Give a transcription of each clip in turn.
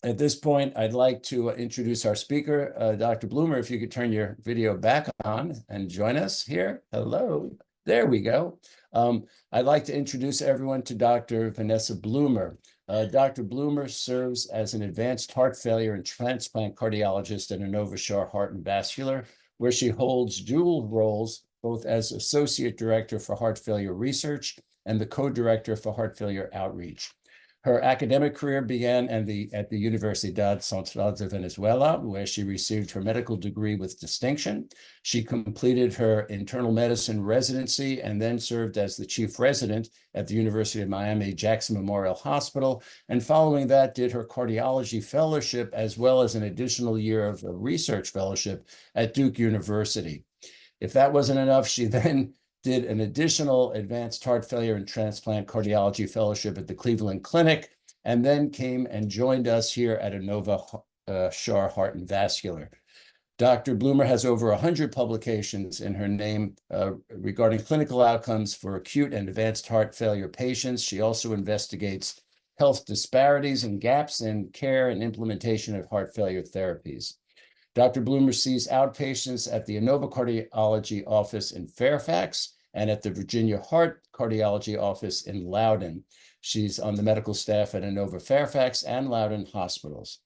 At this point, I'd like to introduce our speaker, Dr. Bloomer. If you could turn your video back on and join us here. Hello. There we go. I'd like to introduce everyone to Dr. Vanessa Bloomer. Dr. Bloomer serves as an advanced heart failure and transplant cardiologist at Inova Schar Heart and Vascular, where she holds dual roles, both as Associate Director for Heart Failure Research and the Co-Director for Heart Failure Outreach. Her academic career began at the Universidad Central de Venezuela, where she received her medical degree with distinction. She completed her internal medicine residency and then served as the chief resident at the University of Miami Jackson Memorial Hospital. And following that, did her cardiology fellowship as well as an additional year of a research fellowship at Duke University. If that wasn't enough, she then did an additional advanced heart failure and transplant cardiology fellowship at the Cleveland Clinic, and then came and joined us here at Inova Schar Heart and Vascular. Dr. Bloomer has over 100 publications in her name regarding clinical outcomes for acute and advanced heart failure patients. She also investigates health disparities and gaps in care and implementation of heart failure therapies. Dr. Bloomer sees outpatients at the Inova Cardiology Office in Fairfax and at the Virginia Heart Cardiology Office in Loudoun. She's on the medical staff at Inova Fairfax and Loudoun hospitals.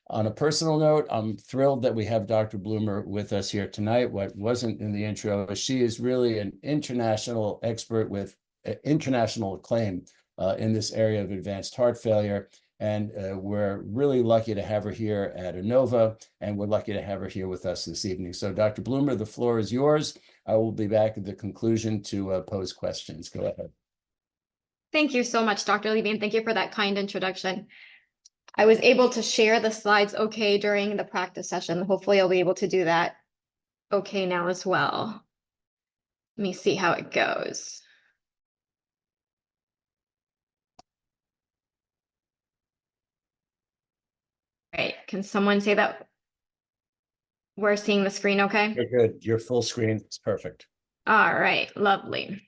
On a personal note, I'm thrilled that we have Dr. Bloomer with us here tonight. What wasn't in the intro, she is really an international expert with international acclaim in this area of advanced heart failure. And we're really lucky to have her here at Inova, and we're lucky to have her here with us this evening. So Dr. Bloomer, the floor is yours. I will be back at the conclusion to pose questions. Go ahead. Thank you so much, Dr. Levy, and thank you for that kind introduction. I was able to share the slides okay during the practice session. Hopefully I'll be able to do that okay now as well. Let me see how it goes. All right, can someone say that we're seeing the screen okay? You're good. Your full screen is perfect. All right, lovely.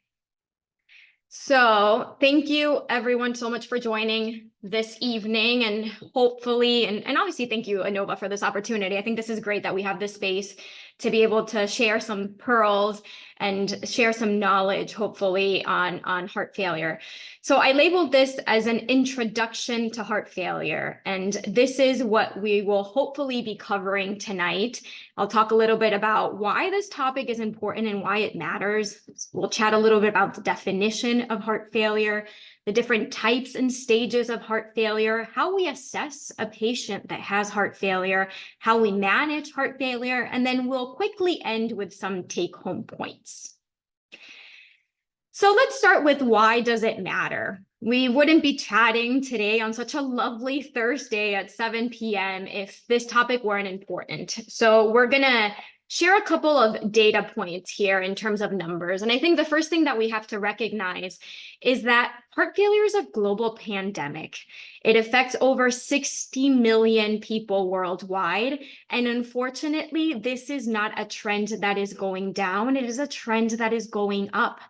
So thank you everyone so much for joining this evening, and hopefully, and obviously thank you Inova for this opportunity. I think this is great that we have this space to be able to share some pearls and share some knowledge, hopefully, on heart failure. So I labeled this as an introduction to heart failure, and this is what we will hopefully be covering tonight. I'll talk a little bit about why this topic is important and why it matters. We'll chat a little bit about the definition of heart failure, the different types and stages of heart failure, how we assess a patient that has heart failure, how we manage heart failure, and then we'll quickly end with some take-home points. So let's start with, why does it matter? We wouldn't be chatting today on such a lovely Thursday at 7 p.m. if this topic weren't important. So we're going to share a couple of data points here in terms of numbers. And I think the first thing that we have to recognize is that heart failure is a global pandemic. It affects over 60 million people worldwide. And unfortunately, this is not a trend that is going down. It is a trend that is going up.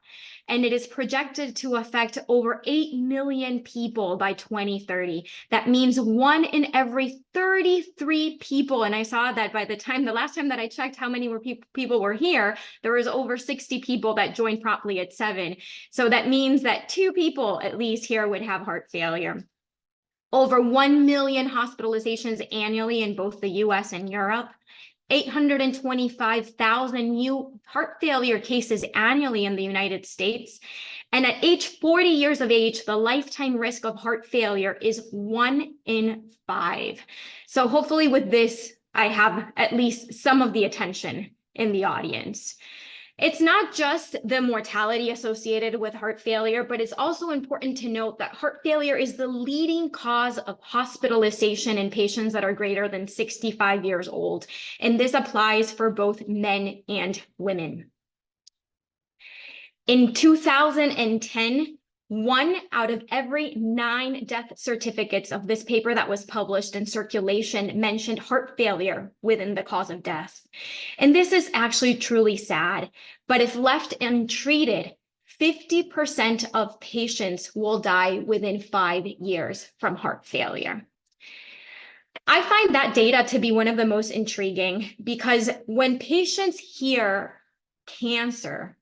And it is projected to affect over 8 million people by 2030. That means 1 in every 33 people. And I saw that by the last time that I checked how many people were here, there was over 60 people that joined promptly at 7. So that means that 2 people at least here would have heart failure. Over 1 million hospitalizations annually in both the US and Europe. 825,000 new heart failure cases annually in the United States. And at age 40 years of age, the lifetime risk of heart failure is 1 in 5. So hopefully with this, I have at least some of the attention in the audience. It's not just the mortality associated with heart failure, but it's also important to note that heart failure is the leading cause of hospitalization in patients that are greater than 65 years old. And this applies for both men and women. In 2010, 1 out of every 9 death certificates of this paper that was published in Circulation mentioned heart failure within the cause of death. And this is actually truly sad, but if left untreated, 50% of patients will die within 5 years from heart failure. I find that data to be one of the most intriguing because when patients hear cancer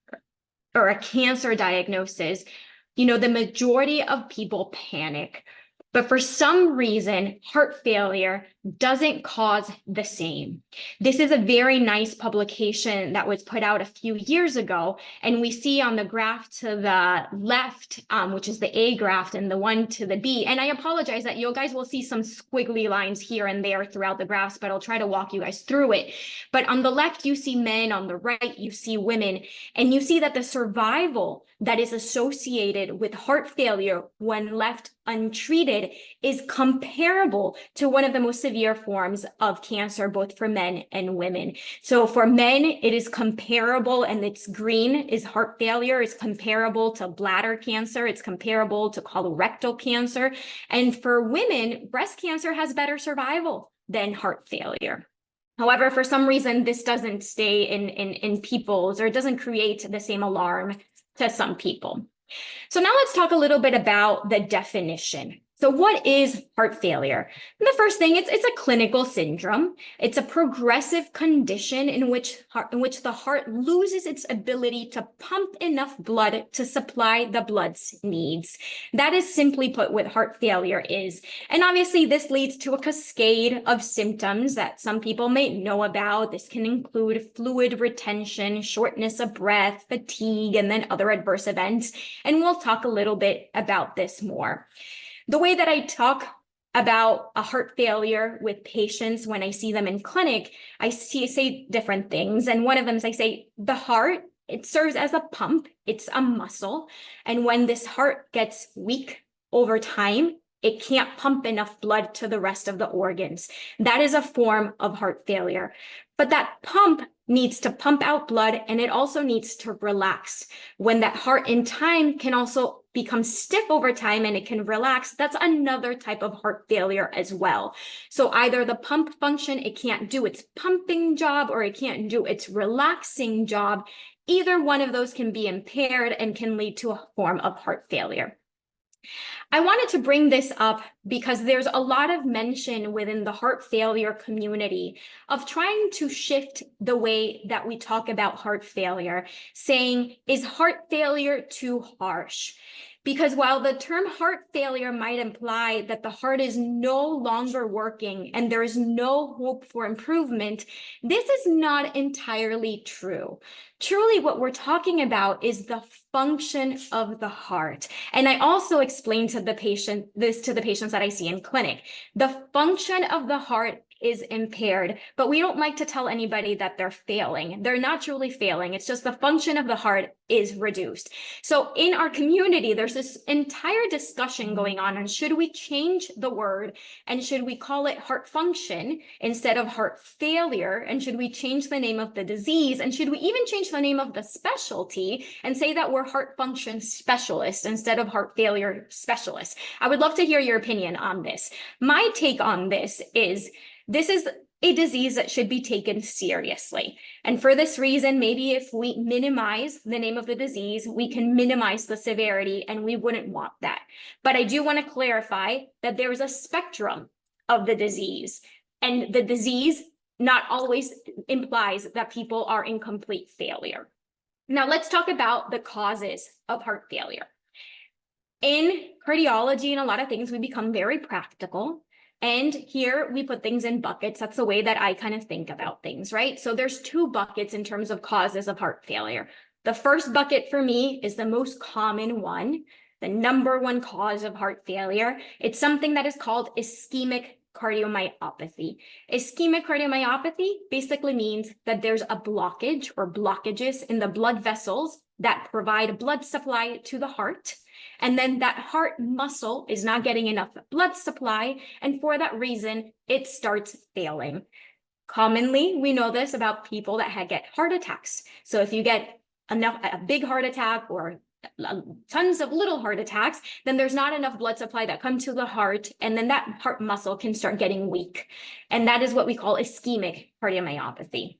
or a cancer diagnosis, the majority of people panic. But for some reason, heart failure doesn't cause the same. This is a very nice publication that was put out a few years ago. And we see on the graph to the left, which is the A graph, and the one to the B. And I apologize that you guys will see some squiggly lines here and there throughout the graphs, but I'll try to walk you guys through it. But on the left, you see men. On the right, you see women. And you see that the survival that is associated with heart failure when left untreated is comparable to one of the most severe forms of cancer, both for men and women. So for men, it is comparable, and it's green is heart failure. It's comparable to bladder cancer. It's comparable to colorectal cancer. And for women, breast cancer has better survival than heart failure. However, for some reason, this doesn't stay in people's, or it doesn't create the same alarm to some people. So now let's talk a little bit about the definition. So what is heart failure? And the first thing, it's a clinical syndrome. It's a progressive condition in which the heart loses its ability to pump enough blood to supply the blood's needs. That is simply put what heart failure is. And obviously this leads to a cascade of symptoms that some people may know about. This can include fluid retention, shortness of breath, fatigue, and then other adverse events. And we'll talk a little bit about this more. The way that I talk about a heart failure with patients when I see them in clinic, I say different things. And one of them is I say the heart, it serves as a pump. It's a muscle. And when this heart gets weak over time, it can't pump enough blood to the rest of the organs. That is a form of heart failure. But that pump needs to pump out blood, and it also needs to relax. When that heart in time can also become stiff over time and it can relax, that's another type of heart failure as well. So either the pump function, it can't do its pumping job, or it can't do its relaxing job. Either one of those can be impaired and can lead to a form of heart failure. I wanted to bring this up because there's a lot of mention within the heart failure community of trying to shift the way that we talk about heart failure, saying, is heart failure too harsh? Because while the term heart failure might imply that the heart is no longer working and there is no hope for improvement, this is not entirely true. Truly, what we're talking about is the function of the heart. And I also explain to the patients that I see in clinic. The function of the heart is impaired, but we don't like to tell anybody that they're failing. They're not truly failing. It's just the function of the heart is reduced. So in our community, there's this entire discussion going on should we change the word, and should we call it heart function instead of heart failure? And should we change the name of the disease? And should we even change the name of the specialty and say that we're heart function specialists instead of heart failure specialists? I would love to hear your opinion on this. My take on this is a disease that should be taken seriously. And for this reason, maybe if we minimize the name of the disease, we can minimize the severity, and we wouldn't want that. But I do want to clarify that there is a spectrum of the disease, and the disease not always implies that people are in complete failure. Now let's talk about the causes of heart failure. In cardiology and a lot of things, we become very practical. And here we put things in buckets. That's the way that I kind of think about things, right? So there's two buckets in terms of causes of heart failure. The first bucket for me is the most common one, the number one cause of heart failure. It's something that is called ischemic cardiomyopathy. Ischemic cardiomyopathy basically means that there's a blockage or blockages in the blood vessels that provide blood supply to the heart. And then that heart muscle is not getting enough blood supply. And for that reason, it starts failing. Commonly, we know this about people that get heart attacks. So if you get a big heart attack or tons of little heart attacks, then there's not enough blood supply that come to the heart. And then that heart muscle can start getting weak. And that is what we call ischemic cardiomyopathy.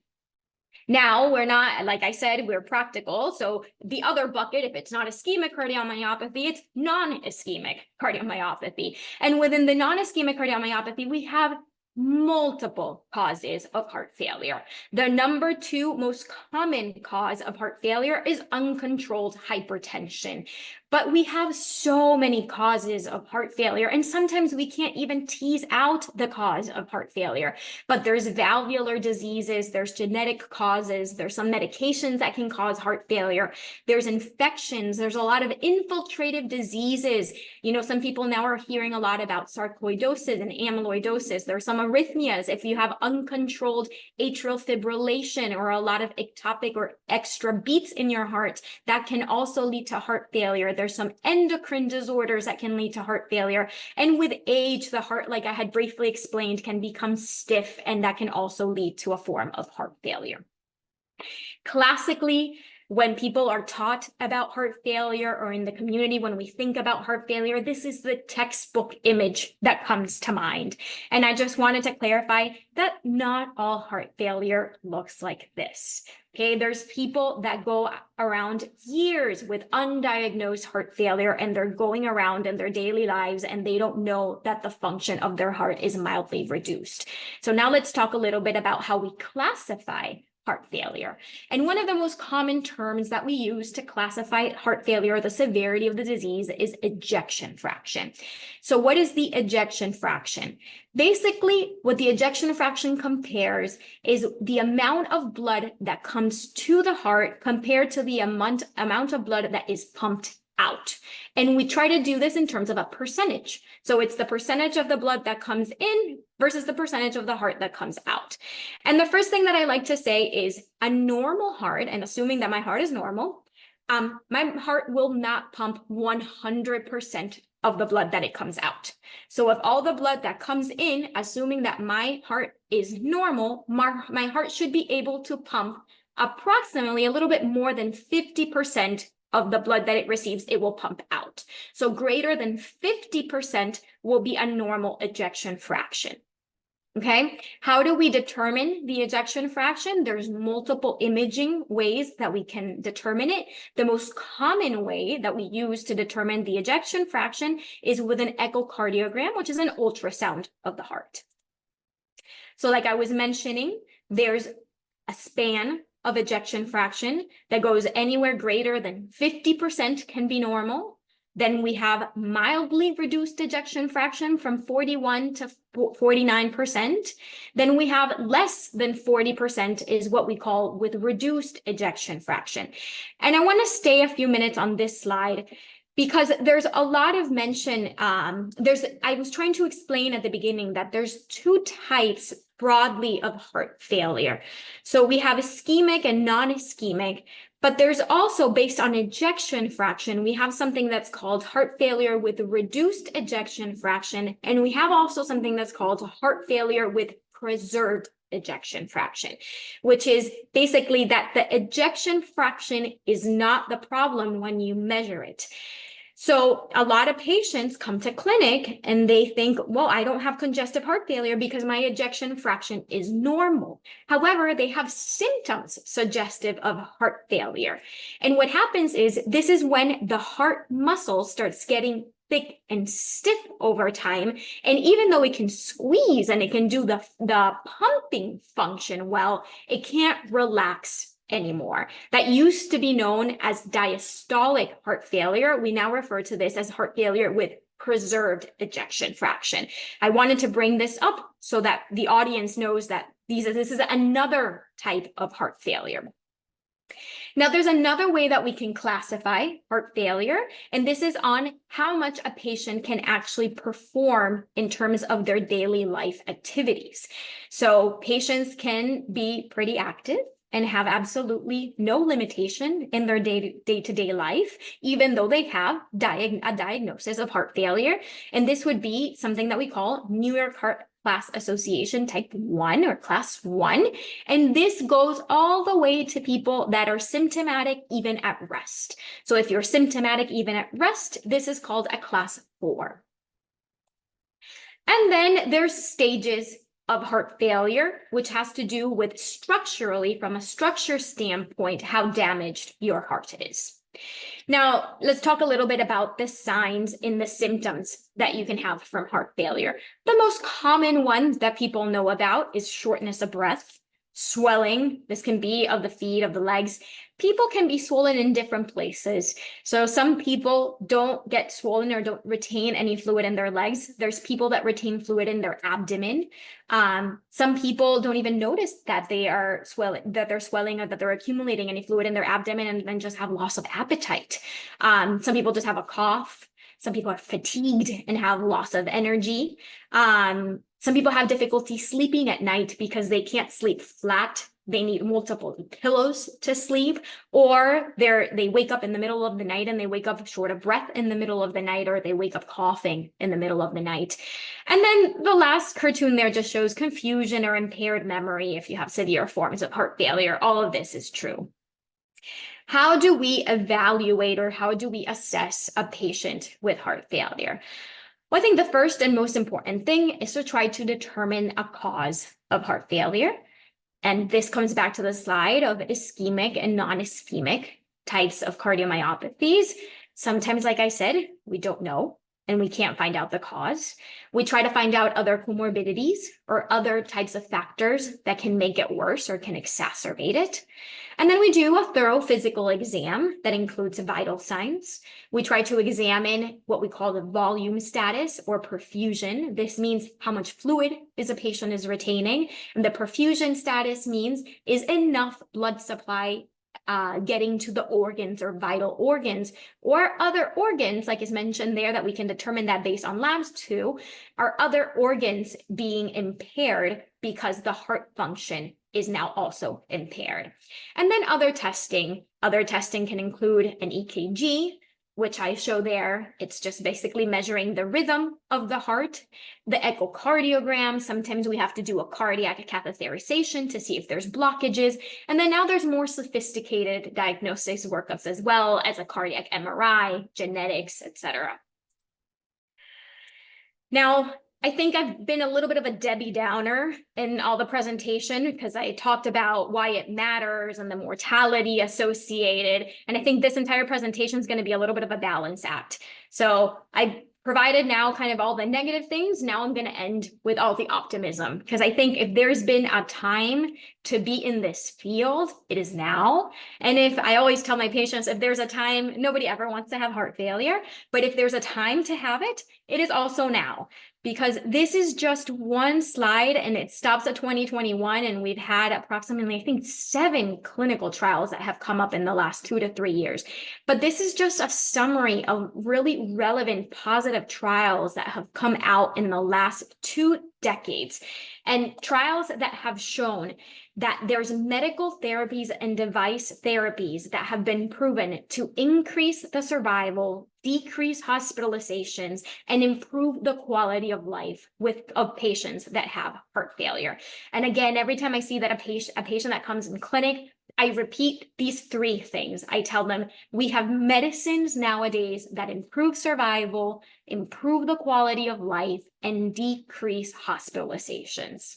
Now, we're not, like I said, we're practical. So the other bucket, if it's not ischemic cardiomyopathy, it's non-ischemic cardiomyopathy. And within the non-ischemic cardiomyopathy, we have multiple causes of heart failure. The number 2 most common cause of heart failure is uncontrolled hypertension. But we have so many causes of heart failure, and sometimes we can't even tease out the cause of heart failure. But there's valvular diseases, there's genetic causes, there's some medications that can cause heart failure, there's infections, there's a lot of infiltrative diseases. You know, some people now are hearing a lot about sarcoidosis and amyloidosis. There's some arrhythmias. If you have uncontrolled atrial fibrillation or a lot of ectopic or extra beats in your heart, that can also lead to heart failure. There's some endocrine disorders that can lead to heart failure. And with age, the heart, like I had briefly explained, can become stiff, and that can also lead to a form of heart failure. Classically, when people are taught about heart failure, or in the community, when we think about heart failure, this is the textbook image that comes to mind. And I just wanted to clarify that not all heart failure looks like this. Okay, there's people that go around years with undiagnosed heart failure, and they're going around in their daily lives and they don't know that the function of their heart is mildly reduced. So now let's talk a little bit about how we classify heart failure. And one of the most common terms that we use to classify heart failure, the severity of the disease, is ejection fraction. So what is the ejection fraction? Basically, what the ejection fraction compares is the amount of blood that comes to the heart compared to the amount of blood that is pumped out. And we try to do this in terms of a percentage. So it's the percentage of the blood that comes in versus the percentage of the heart that comes out. And the first thing that I like to say is a normal heart, and assuming that my heart is normal, my heart will not pump 100% of the blood that it comes out. So if all the blood that comes in, assuming that my heart is normal, my heart should be able to pump approximately a little bit more than 50% of the blood that it receives, it will pump out. So greater than 50% will be a normal ejection fraction. Okay, how do we determine the ejection fraction? There's multiple imaging ways that we can determine it. The most common way that we use to determine the ejection fraction is with an echocardiogram, which is an ultrasound of the heart. So like I was mentioning, there's a span of ejection fraction that goes anywhere greater than 50% can be normal. Then we have mildly reduced ejection fraction from 41 to 49%. Then we have less than 40% is what we call with reduced ejection fraction. And I want to stay a few minutes on this slide because there's a lot of mention. I was trying to explain at the beginning that there's 2 types broadly of heart failure. So we have ischemic and non-ischemic, but there's also, based on ejection fraction, we have something that's called heart failure with reduced ejection fraction, and we have also something that's called heart failure with preserved ejection fraction, which is basically that the ejection fraction is not the problem when you measure it. So a lot of patients come to clinic and they think, well, I don't have congestive heart failure because my ejection fraction is normal. However, they have symptoms suggestive of heart failure. And what happens is this is when the heart muscle starts getting thick and stiff over time. And even though it can squeeze and it can do the pumping function well, it can't relax anymore. That used to be known as diastolic heart failure. We now refer to this as heart failure with preserved ejection fraction. I wanted to bring this up so that the audience knows that this is another type of heart failure. Now, there's another way that we can classify heart failure, and this is on how much a patient can actually perform in terms of their daily life activities. So patients can be pretty active and have absolutely no limitation in their day-to-day life, even though they have a diagnosis of heart failure. And this would be something that we call New York Heart Class Association type 1 or class 1. And this goes all the way to people that are symptomatic even at rest. So if you're symptomatic even at rest, this is called a class 4. And then there's stages of heart failure, which has to do with structurally, from a structure standpoint, how damaged your heart is. Now, let's talk a little bit about the signs and the symptoms that you can have from heart failure. The most common one that people know about is shortness of breath, swelling. This can be of the feet, of the legs. People can be swollen in different places. So some people don't get swollen or don't retain any fluid in their legs. There's people that retain fluid in their abdomen. Some people don't even notice that they are swelling, that they're swelling or that they're accumulating any fluid in their abdomen, and then just have loss of appetite. Some people just have a cough. Some people are fatigued and have loss of energy. Some people have difficulty sleeping at night because they can't sleep flat. They need multiple pillows to sleep, or they wake up in the middle of the night and they wake up short of breath in the middle of the night, or they wake up coughing in the middle of the night. And then the last cartoon there just shows confusion or impaired memory if you have severe forms of heart failure. All of this is true. How do we evaluate, or how do we assess a patient with heart failure? Well, I think the first and most important thing is to try to determine a cause of heart failure. And this comes back to the slide of ischemic and non-ischemic types of cardiomyopathies. Sometimes, like I said, we don't know and we can't find out the cause. We try to find out other comorbidities or other types of factors that can make it worse or can exacerbate it. And then we do a thorough physical exam that includes vital signs. We try to examine what we call the volume status or perfusion. This means how much fluid a patient is retaining. And the perfusion status means is enough blood supply getting to the organs or vital organs, or other organs, like is mentioned there, that we can determine that based on labs too, are other organs being impaired because the heart function is now also impaired. And then other testing can include an EKG, which I show there. It's just basically measuring the rhythm of the heart. The echocardiogram, sometimes we have to do a cardiac catheterization to see if there's blockages. And then now there's more sophisticated diagnosis workups as well, as a cardiac MRI, genetics, etc. Now, I think I've been a little bit of a Debbie Downer in all the presentation because I talked about why it matters and the mortality associated. And I think this entire presentation is going to be a little bit of a balance act. So I provided now kind of all the negative things. Now I'm going to end with all the optimism, because I think if there's been a time to be in this field, it is now. And if I always tell my patients, if there's a time, nobody ever wants to have heart failure, but if there's a time to have it, it is also now. Because this is just one slide and it stops at 2021, and we've had approximately, I think, 7 clinical trials that have come up in the last 2 to 3 years. But this is just a summary of really relevant positive trials that have come out in the last 2 decades, and trials that have shown that there's medical therapies and device therapies that have been proven to increase the survival, decrease hospitalizations, and improve the quality of life of patients that have heart failure. And again, every time I see that a patient that comes in clinic, I repeat these 3 things. I tell them we have medicines nowadays that improve survival, improve the quality of life, and decrease hospitalizations.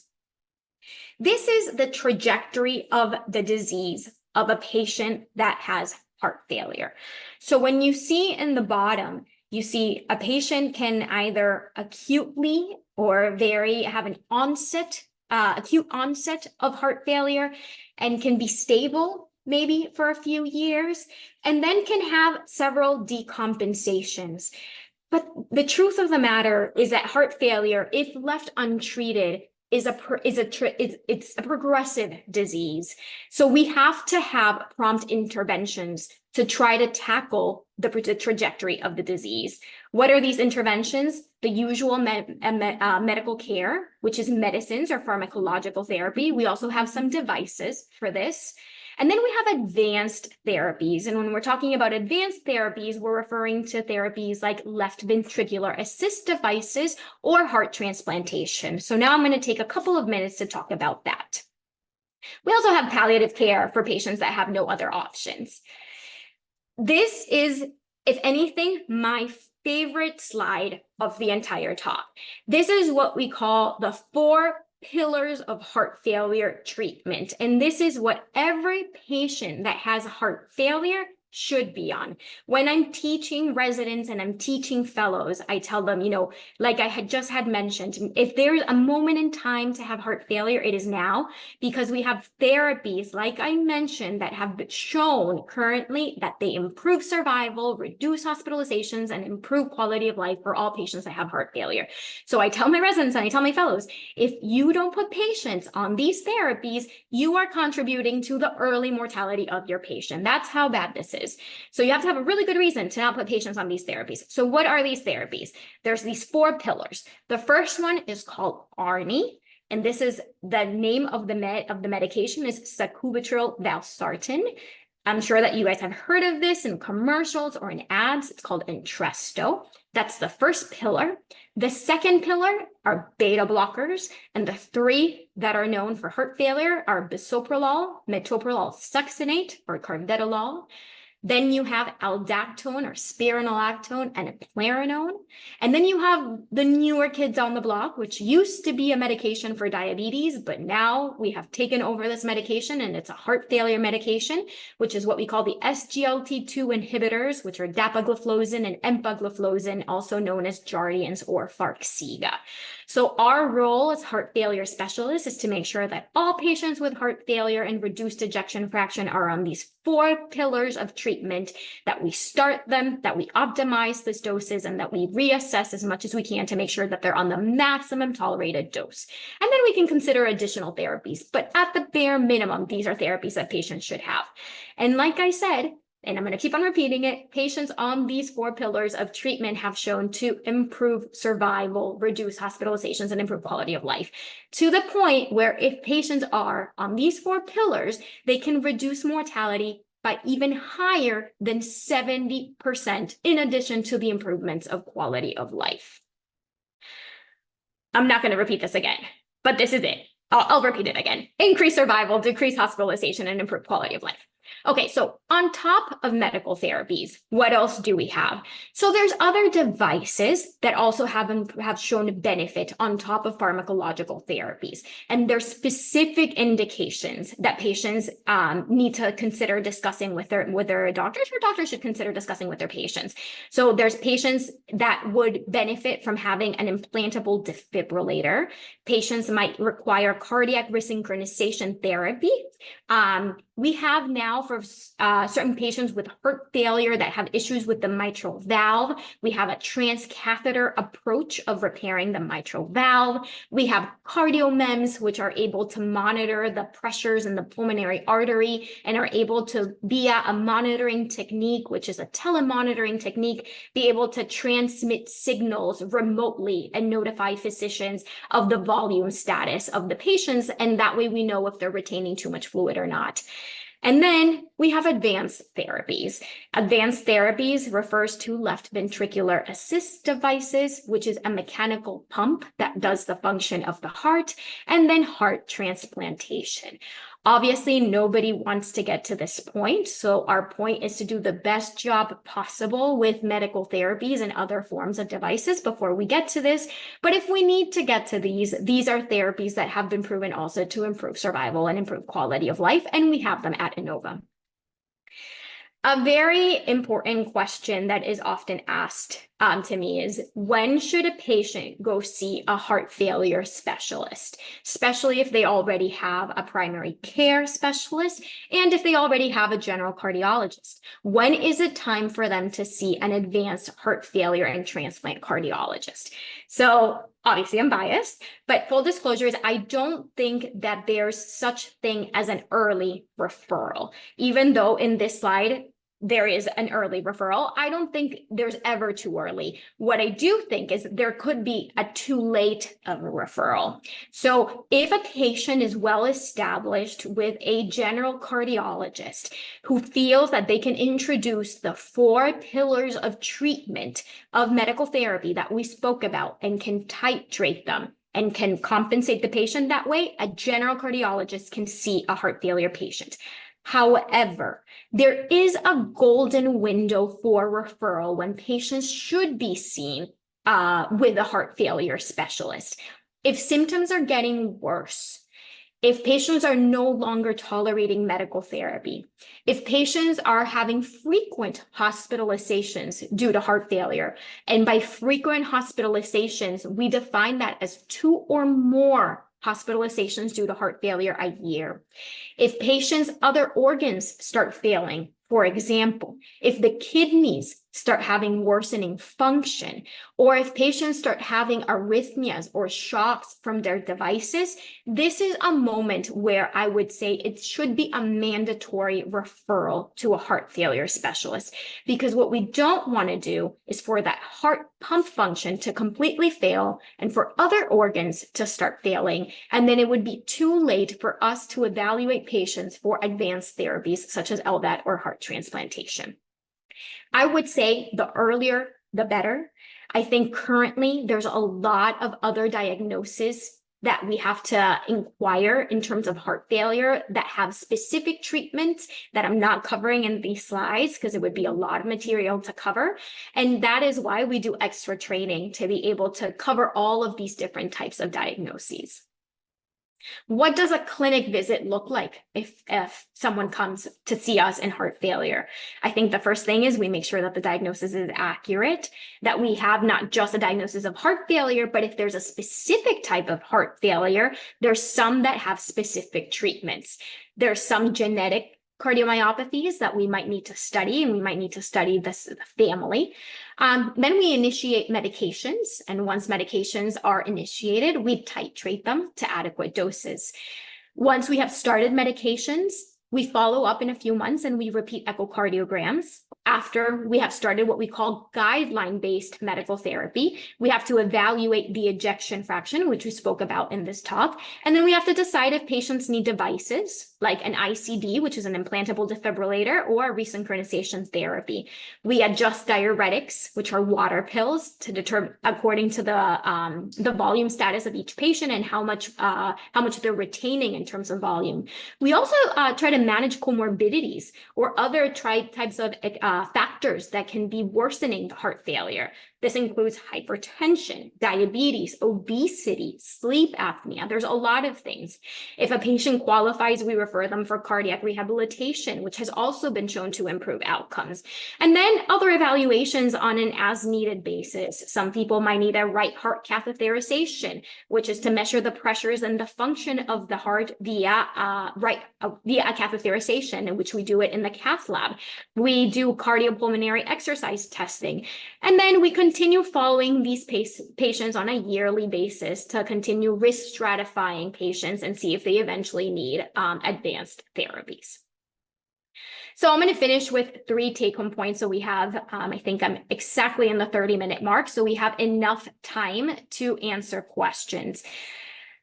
This is the trajectory of the disease of a patient that has heart failure. So when you see in the bottom, you see a patient can either acutely or have an acute onset of heart failure and can be stable maybe for a few years, and then can have several decompensations. But the truth of the matter is that heart failure, if left untreated, it's a progressive disease. So we have to have prompt interventions to try to tackle the trajectory of the disease. What are these interventions? The usual medical care, which is medicines or pharmacological therapy. We also have some devices for this. And then we have advanced therapies. And when we're talking about advanced therapies, we're referring to therapies like left ventricular assist devices or heart transplantation. So now I'm going to take a couple of minutes to talk about that. We also have palliative care for patients that have no other options. This is, if anything, my favorite slide of the entire talk. This is what we call the 4 pillars of heart failure treatment. And this is what every patient that has heart failure should be on. When I'm teaching residents and I'm teaching fellows, I tell them, like I had mentioned, if there's a moment in time to have heart failure, it is now, because we have therapies, like I mentioned, that have been shown currently that they improve survival, reduce hospitalizations, and improve quality of life for all patients that have heart failure. So I tell my residents and I tell my fellows, if you don't put patients on these therapies, you are contributing to the early mortality of your patient. That's how bad this is. So you have to have a really good reason to not put patients on these therapies. So what are these therapies? There's these 4 pillars. The first one is called ARNI, and this is the name of the medication is sacubitril valsartan. I'm sure that you guys have heard of this in commercials or in ads. It's called Entresto. That's the first pillar. The second pillar are beta blockers, and the 3 that are known for heart failure are bisoprolol, metoprolol succinate, or carvedilol. Then you have aldactone or spironolactone and eplerenone. And then you have the newer kids on the block, which used to be a medication for diabetes, but now we have taken over this medication and it's a heart failure medication, which is what we call the SGLT2 inhibitors, which are dapagliflozin and empagliflozin, also known as Jardiance or Farxiga. So our role as heart failure specialists is to make sure that all patients with heart failure and reduced ejection fraction are on these 4 pillars of treatment, that we start them, that we optimize these doses, and that we reassess as much as we can to make sure that they're on the maximum tolerated dose. And then we can consider additional therapies. But at the bare minimum, these are therapies that patients should have. And like I said, and I'm going to keep on repeating it, patients on these 4 pillars of treatment have shown to improve survival, reduce hospitalizations, and improve quality of life, to the point where if patients are on these 4 pillars, they can reduce mortality by even higher than 70%, in addition to the improvements of quality of life. I'm not going to repeat this again, but this is it. I'll repeat it again. Increase survival, decrease hospitalization, and improve quality of life. Okay, so on top of medical therapies, what else do we have? So there's other devices that also have shown benefit on top of pharmacological therapies. And there's specific indications that patients need to consider discussing with their doctors, or doctors should consider discussing with their patients. So there's patients that would benefit from having an implantable defibrillator. Patients might require cardiac resynchronization therapy. We have now for certain patients with heart failure that have issues with the mitral valve, we have a transcatheter approach of repairing the mitral valve. We have cardiomems, which are able to monitor the pressures in the pulmonary artery and are able to, via a monitoring technique, which is a telemonitoring technique, be able to transmit signals remotely and notify physicians of the volume status of the patients. And that way we know if they're retaining too much fluid or not. And then we have advanced therapies. Advanced therapies refers to left ventricular assist devices, which is a mechanical pump that does the function of the heart, and then heart transplantation. Obviously, nobody wants to get to this point. So our point is to do the best job possible with medical therapies and other forms of devices before we get to this. But if we need to get to these are therapies that have been proven also to improve survival and improve quality of life, and we have them at Innova. A very important question that is often asked to me is, when should a patient go see a heart failure specialist, especially if they already have a primary care specialist and if they already have a general cardiologist? When is it time for them to see an advanced heart failure and transplant cardiologist? So obviously I'm biased, but full disclosure is I don't think that there's such thing as an early referral. Even though in this slide, there is an early referral, I don't think there's ever too early. What I do think is there could be a too late of a referral. So if a patient is well established with a general cardiologist who feels that they can introduce the 4 pillars of treatment of medical therapy that we spoke about and can titrate them and can compensate the patient that way, a general cardiologist can see a heart failure patient. However, there is a golden window for referral when patients should be seen with a heart failure specialist. If symptoms are getting worse, if patients are no longer tolerating medical therapy, if patients are having frequent hospitalizations due to heart failure, and by frequent hospitalizations, we define that as 2 or more hospitalizations due to heart failure a year. If patients' other organs start failing, for example, if the kidneys start having worsening function, or if patients start having arrhythmias or shocks from their devices, this is a moment where I would say it should be a mandatory referral to a heart failure specialist. Because what we don't want to do is for that heart pump function to completely fail and for other organs to start failing. And then it would be too late for us to evaluate patients for advanced therapies such as LVAD or heart transplantation. I would say the earlier, the better. I think currently there's a lot of other diagnoses that we have to inquire in terms of heart failure that have specific treatments that I'm not covering in these slides because it would be a lot of material to cover. And that is why we do extra training to be able to cover all of these different types of diagnoses. What does a clinic visit look like if someone comes to see us in heart failure? I think the first thing is we make sure that the diagnosis is accurate, that we have not just a diagnosis of heart failure, but if there's a specific type of heart failure, there's some that have specific treatments. There's some genetic cardiomyopathies that we might need to study, and we might need to study the family. Then we initiate medications, and once medications are initiated, we titrate them to adequate doses. Once we have started medications, we follow up in a few months and we repeat echocardiograms. After we have started what we call guideline-based medical therapy, we have to evaluate the ejection fraction, which we spoke about in this talk. And then we have to decide if patients need devices like an ICD, which is an implantable defibrillator, or resynchronization therapy. We adjust diuretics, which are water pills, to determine according to the volume status of each patient and how much they're retaining in terms of volume. We also try to manage comorbidities or other types of factors that can be worsening the heart failure. This includes hypertension, diabetes, obesity, sleep apnea. There's a lot of things. If a patient qualifies, we refer them for cardiac rehabilitation, which has also been shown to improve outcomes. And then other evaluations on an as-needed basis. Some people might need a right heart catheterization, which is to measure the pressures and the function of the heart via a catheterization, in which we do it in the cath lab. We do cardiopulmonary exercise testing. And then we continue following these patients on a yearly basis to continue risk stratifying patients and see if they eventually need advanced therapies. So I'm going to finish with 3 take-home points. So we have, I think I'm exactly in the 30-minute mark. So we have enough time to answer questions.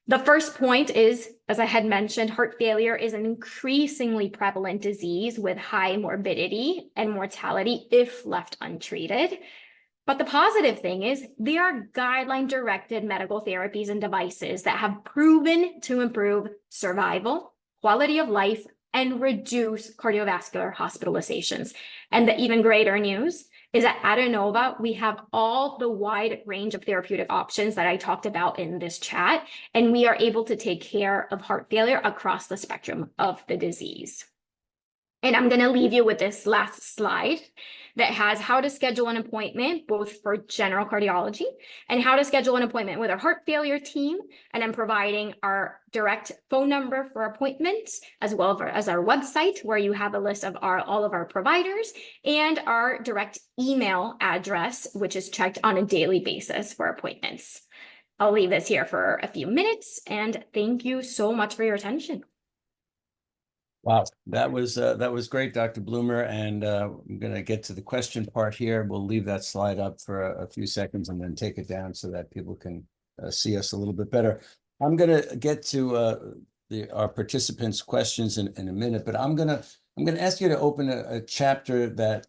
The first point is, as I had mentioned, heart failure is an increasingly prevalent disease with high morbidity and mortality if left untreated. But the positive thing is there are guideline-directed medical therapies and devices that have proven to improve survival, quality of life, and reduce cardiovascular hospitalizations. And the even greater news is that at Innova, we have all the wide range of therapeutic options that I talked about in this chat, and we are able to take care of heart failure across the spectrum of the disease. And I'm going to leave you with this last slide that has how to schedule an appointment, both for general cardiology and how to schedule an appointment with our heart failure team. And I'm providing our direct phone number for appointments, as well as our website, where you have a list of all of our providers, and our direct email address, which is checked on a daily basis for appointments. I'll leave this here for a few minutes, and thank you so much for your attention. Wow, that was great, Dr. Bloomer. And I'm going to get to the question part here. We'll leave that slide up for a few seconds and then take it down so that people can see us a little bit better. I'm going to get to our participants' questions in a minute, but I'm going to ask you to open a chapter that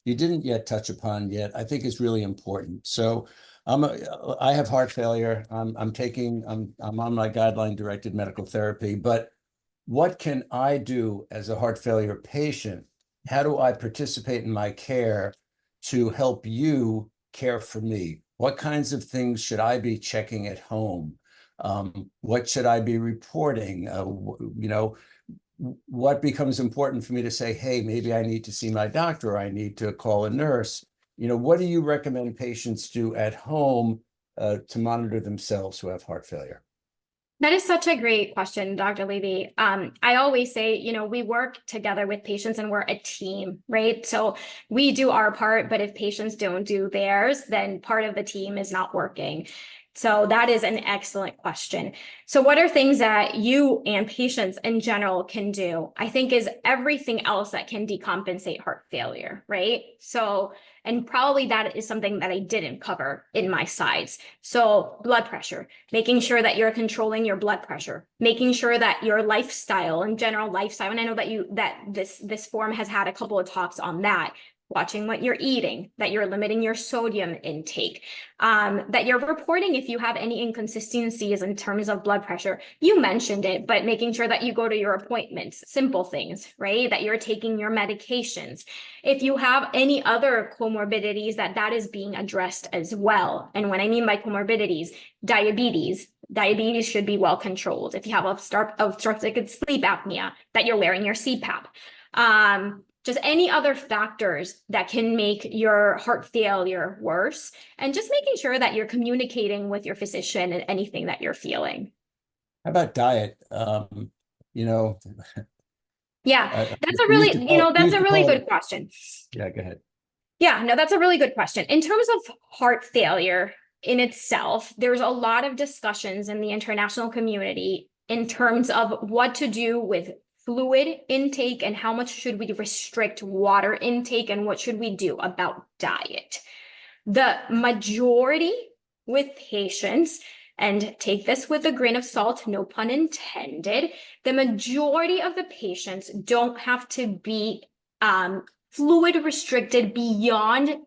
you didn't yet touch upon yet. I think is really important. So I have heart failure. I'm on my guideline-directed medical therapy, but what can I do as a heart failure patient? How do I participate in my care to help you care for me? What kinds of things should I be checking at home? What should I be reporting? What becomes important for me to say, hey, maybe I need to see my doctor, or I need to call a nurse. What do you recommend patients do at home to monitor themselves who have heart failure? That is such a great question, Dr. Levy. I always say, we work together with patients and we're a team, right? So we do our part, but if patients don't do theirs, then part of the team is not working. So that is an excellent question. So what are things that you and patients in general can do? I think is everything else that can decompensate heart failure, right? So, and probably that is something that I didn't cover in my slides. So blood pressure, making sure that you're controlling your blood pressure, making sure that your lifestyle and general lifestyle, and I know that this forum has had a couple of talks on that, watching what you're eating, that you're limiting your sodium intake, that you're reporting if you have any inconsistencies in terms of blood pressure. You mentioned it, but making sure that you go to your appointments, simple things, right? That you're taking your medications. If you have any other comorbidities, that is being addressed as well. And when I mean by comorbidities, diabetes should be well controlled. If you have obstructive sleep apnea, that you're wearing your CPAP. Just any other factors that can make your heart failure worse, and just making sure that you're communicating with your physician and anything that you're feeling. How about diet? Yeah, that's a really good question. Yeah, go ahead. Yeah, no, that's a really good question. In terms of heart failure in itself, there's a lot of discussions in the international community in terms of what to do with fluid intake and how much should we restrict water intake and what should we do about diet. The majority with patients, and take this with a grain of salt, no pun intended, the majority of the patients don't have to be fluid restricted beyond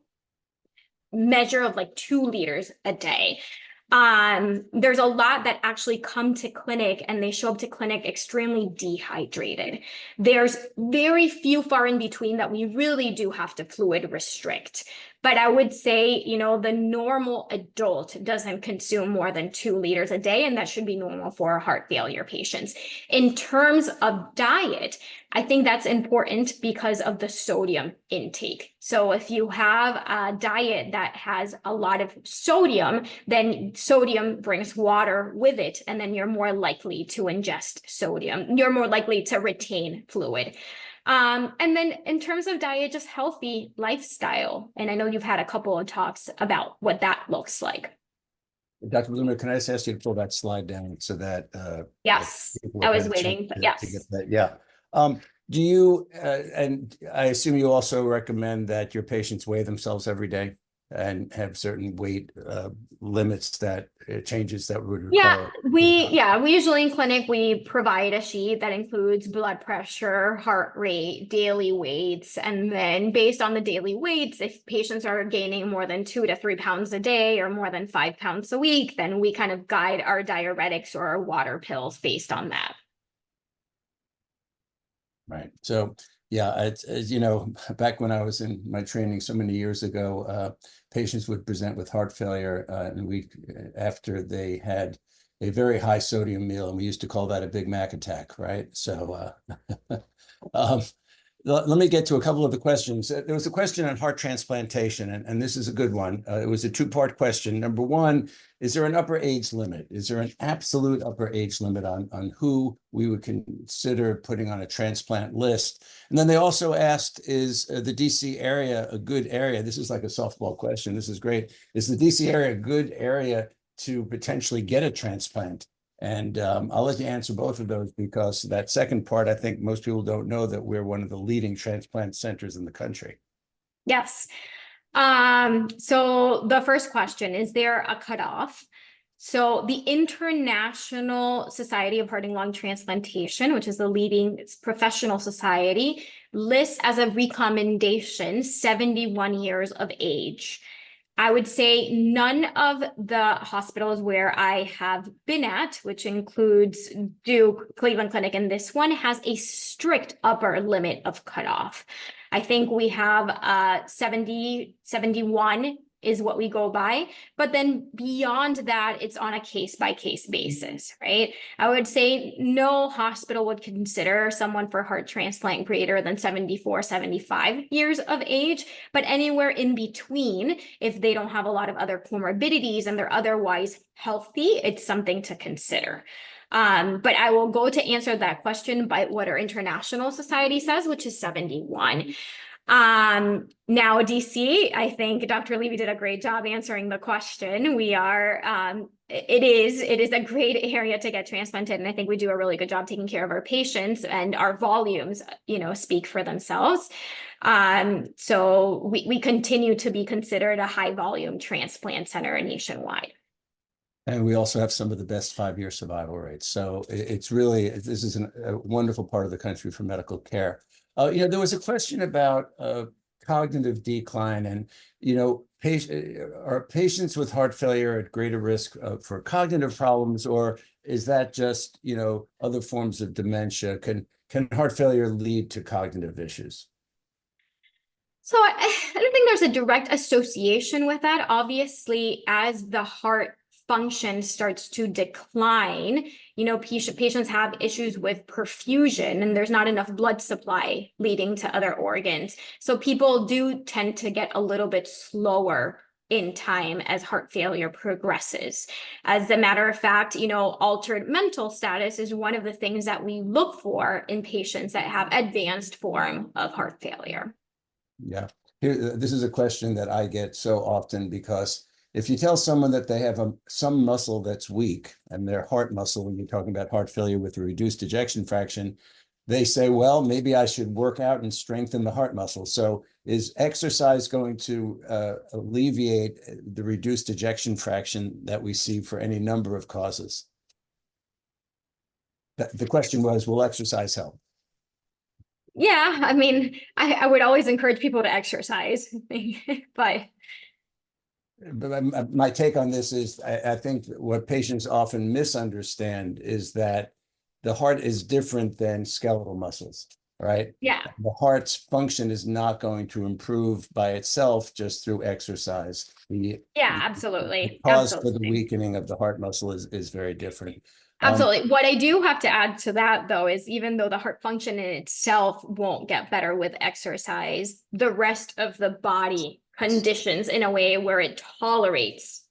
measure of like 2 liters a day. There's a lot that actually come to clinic and they show up to clinic extremely dehydrated. There's very few far in between that we really do have to fluid restrict. But I would say, the normal adult doesn't consume more than 2 liters a day, and that should be normal for heart failure patients. In terms of diet, I think that's important because of the sodium intake. So if you have a diet that has a lot of sodium, then sodium brings water with it, and then you're more likely to ingest sodium. You're more likely to retain fluid. And then in terms of diet, just healthy lifestyle. And I know you've had a couple of talks about what that looks like. Dr. Bloomer, can I just ask you to pull that slide down so that yes, I was waiting, but yes. To get that. Yeah. Do you, and I assume you also recommend that your patients weigh themselves every day and have certain weight limits that changes that would require? We usually in clinic, we provide a sheet that includes blood pressure, heart rate, daily weights. And then based on the daily weights, if patients are gaining more than 2 to 3 pounds a day or more than 5 pounds a week, then we kind of guide our diuretics or our water pills based on that. Right. So yeah, as back when I was in my training so many years ago, patients would present with heart failure after they had a very high sodium meal, and we used to call that a Big Mac attack, right? So let me get to a couple of the questions. There was a question on heart transplantation, and this is a good one. It was a 2-part question. Number one, is there an upper age limit? Is there an absolute upper age limit on who we would consider putting on a transplant list? And then they also asked, is the DC area a good area? This is like a softball question. This is great. Is the DC area a good area to potentially get a transplant? And I'll let you answer both of those, because that second part, I think most people don't know that we're one of the leading transplant centers in the country. Yes. So the first question, is there a cutoff? So the International Society of Heart and Lung Transplantation, which is the leading professional society, lists as a recommendation 71 years of age. I would say none of the hospitals where I have been at, which includes Duke, Cleveland Clinic, and this one, has a strict upper limit of cutoff. I think we have 70, 71 is what we go by. But then beyond that, it's on a case-by-case basis, right? I would say no hospital would consider someone for heart transplant greater than 74, 75 years of age, but anywhere in between, if they don't have a lot of other comorbidities and they're otherwise healthy, it's something to consider. But I will go to answer that question by what our international society says, which is 71. Now DC, I think Dr. Levy did a great job answering the question. We are, it is a great area to get transplanted. And I think we do a really good job taking care of our patients, and our volumes, speak for themselves. So we continue to be considered a high volume transplant center nationwide. And we also have some of the best 5-year survival rates. So it's really, this is a wonderful part of the country for medical care. There was a question about cognitive decline, and are patients with heart failure at greater risk for cognitive problems, or is that just other forms of dementia? Can heart failure lead to cognitive issues? So I don't think there's a direct association with that. Obviously, as the heart function starts to decline, patients have issues with perfusion, and there's not enough blood supply leading to other organs. So people do tend to get a little bit slower in time as heart failure progresses. As a matter of fact, altered mental status is one of the things that we look for in patients that have advanced form of heart failure. Yeah, this is a question that I get so often, because if you tell someone that they have some muscle that's weak, and their heart muscle, when you're talking about heart failure with a reduced ejection fraction, they say, well, maybe I should work out and strengthen the heart muscle. So is exercise going to alleviate the reduced ejection fraction that we see for any number of causes? The question was, will exercise help? Yeah, I mean, I would always encourage people to exercise, but my take on this is, I think what patients often misunderstand is that the heart is different than skeletal muscles, right? Yeah. The heart's function is not going to improve by itself just through exercise. Yeah, absolutely. The cause Absolutely. for the weakening of the heart muscle is very different. Absolutely. What I do have to add to that, though, is even though the heart function in itself won't get better with exercise, the rest of the body conditions in a way where it tolerates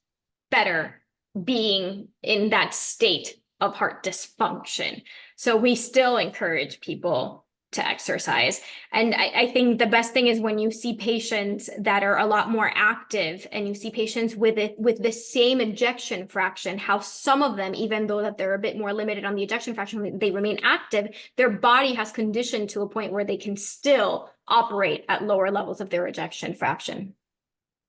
better being in that state of heart dysfunction. So we still encourage people to exercise. And I think the best thing is when you see patients that are a lot more active, and you see patients with the same ejection fraction, how some of them, even though that they're a bit more limited on the ejection fraction, they remain active, their body has conditioned to a point where they can still operate at lower levels of their ejection fraction.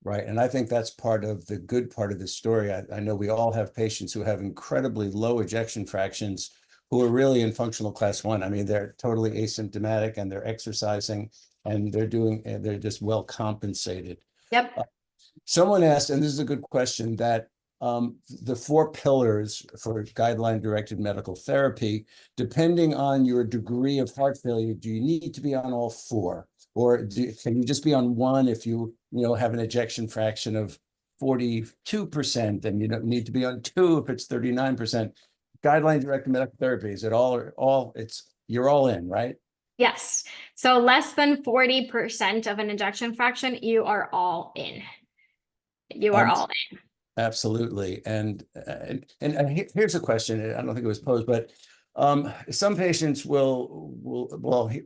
Right. And I think that's part of the good part of this story. I know we all have patients who have incredibly low ejection fractions who are really in functional class 1. I mean, they're totally asymptomatic, and they're exercising, and they're just well compensated. Yep. Someone asked, and this is a good question, that the 4 pillars for guideline-directed medical therapy, depending on your degree of heart failure, do you need to be on all 4? Or can you just be on 1 if you have an ejection fraction of 42%, and you don't need to be on 2 if it's 39%? Guideline-directed medical therapy, is it you're all in, right? Yes. So less than 40% of an ejection fraction, you are all in. You are all in. Absolutely. And here's a question. I don't think it was posed, but some patients well,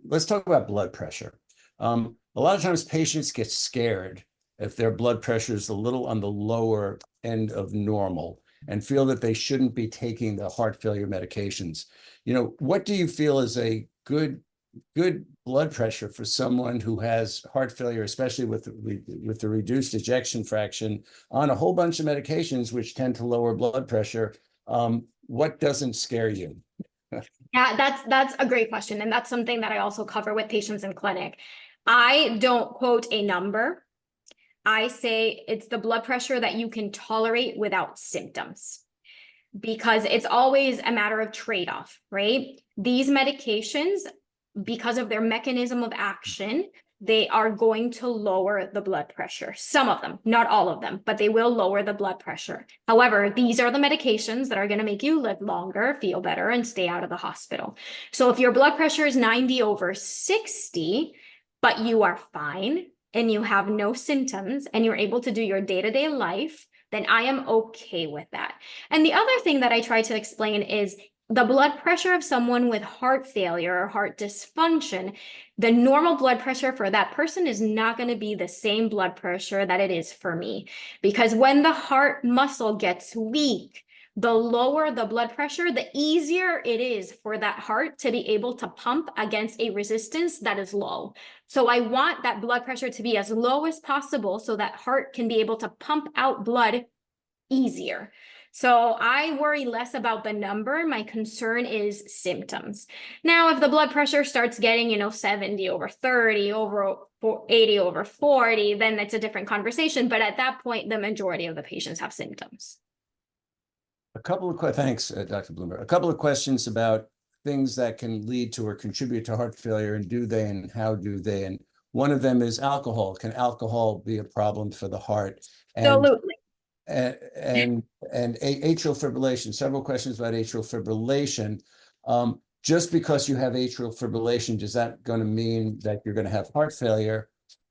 let's talk about blood pressure. A lot of times patients get scared if their blood pressure is a little on the lower end of normal, and feel that they shouldn't be taking the heart failure medications. What do you feel is a good blood pressure for someone who has heart failure, especially with the reduced ejection fraction, on a whole bunch of medications which tend to lower blood pressure? What doesn't scare you? Yeah, that's a great question. And that's something that I also cover with patients in clinic. I don't quote a number. I say it's the blood pressure that you can tolerate without symptoms, because it's always a matter of trade-off, right? These medications, because of their mechanism of action, they are going to lower the blood pressure. Some of them, not all of them, but they will lower the blood pressure. However, these are the medications that are going to make you live longer, feel better, and stay out of the hospital. So if your blood pressure is 90/60, but you are fine and you have no symptoms and you're able to do your day-to-day life, then I am okay with that. And the other thing that I try to explain is the blood pressure of someone with heart failure or heart dysfunction, the normal blood pressure for that person is not going to be the same blood pressure that it is for me. Because when the heart muscle gets weak, the lower the blood pressure, the easier it is for that heart to be able to pump against a resistance that is low. So I want that blood pressure to be as low as possible so that heart can be able to pump out blood easier. So I worry less about the number. My concern is symptoms. Now, if the blood pressure starts getting, 70/30, over 80/40, then that's a different conversation. But at that point, the majority of the patients have symptoms. Thanks, Dr. Bloomer. A couple of questions about things that can lead to or contribute to heart failure, and do they, and how do they? And one of them is alcohol. Can alcohol be a problem for the heart? Absolutely. And atrial fibrillation. Several questions about atrial fibrillation. Just because you have atrial fibrillation, does that going to mean that you're going to have heart failure,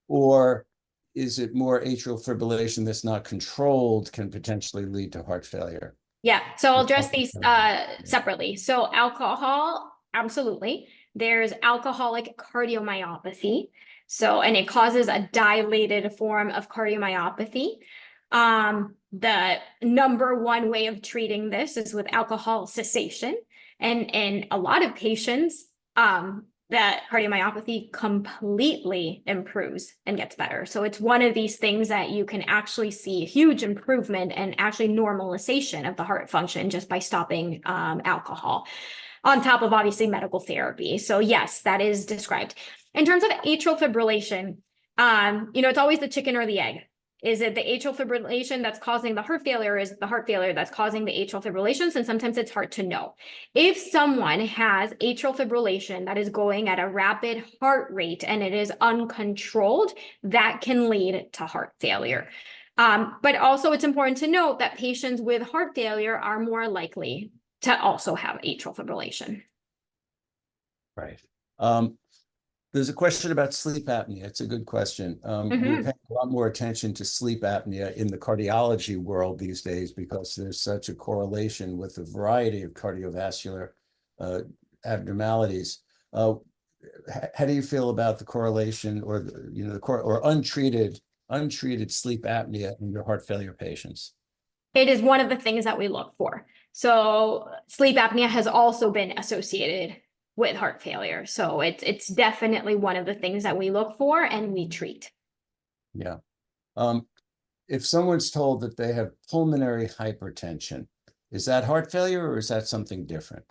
or is it more atrial fibrillation that's not controlled can potentially lead to heart failure? Yeah, so I'll address these separately. So alcohol, absolutely. There's alcoholic cardiomyopathy. So, and it causes a dilated form of cardiomyopathy. The number one way of treating this is with alcohol cessation. And in a lot of patients, that cardiomyopathy completely improves and gets better. So it's one of these things that you can actually see a huge improvement and actually normalization of the heart function just by stopping alcohol, on top of obviously medical therapy. So yes, that is described. In terms of atrial fibrillation, it's always the chicken or the egg. Is it the atrial fibrillation that's causing the heart failure? Is it the heart failure that's causing the atrial fibrillations? And sometimes it's hard to know. If someone has atrial fibrillation that is going at a rapid heart rate and it is uncontrolled, that can lead to heart failure. But also it's important to note that patients with heart failure are more likely to also have atrial fibrillation. Right. There's a question about sleep apnea. It's a good question. We're paying a lot more attention to sleep apnea in the cardiology world these days because there's such a correlation with a variety of cardiovascular abnormalities. How do you feel about the correlation or untreated sleep apnea in your heart failure patients? It is one of the things that we look for. So sleep apnea has also been associated with heart failure. So it's definitely one of the things that we look for and we treat. Yeah. If someone's told that they have pulmonary hypertension, is that heart failure or is that something different?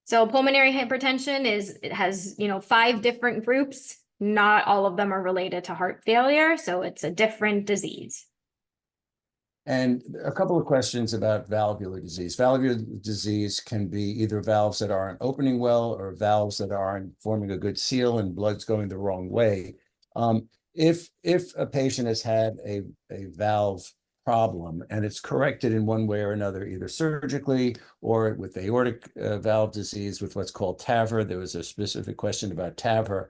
So pulmonary hypertension it has 5 different groups. Not all of them are related to heart failure. So it's a different disease. And a couple of questions about valvular disease. Valvular disease can be either valves that aren't opening well or valves that aren't forming a good seal and blood's going the wrong way. If a patient has had a valve problem and it's corrected in one way or another, either surgically or with aortic valve disease with what's called TAVR, there was a specific question about TAVR,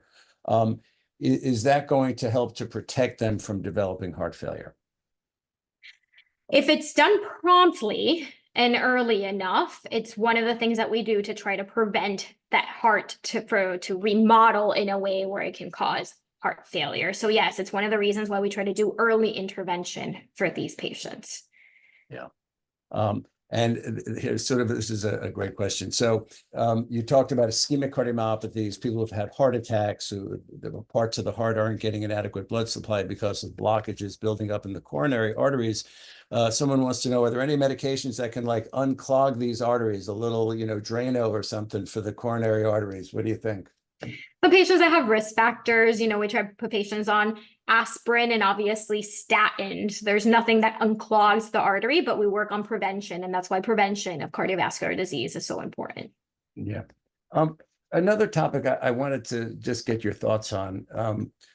is that going to help to protect them from developing heart failure? If it's done promptly and early enough, it's one of the things that we do to try to prevent that heart to remodel in a way where it can cause heart failure. So yes, it's one of the reasons why we try to do early intervention for these patients. Yeah. And here's this is a great question. So you talked about ischemic cardiomyopathies, people who've had heart attacks, who the parts of the heart aren't getting an adequate blood supply because of blockages building up in the coronary arteries. Someone wants to know, are there any medications that can like unclog these arteries, a little, Drano or something for the coronary arteries? What do you think? The patients that have risk factors, we try to put patients on aspirin and obviously statins. There's nothing that unclogs the artery, but we work on prevention. And that's why prevention of cardiovascular disease is so important. Yeah. Another topic I wanted to just get your thoughts on.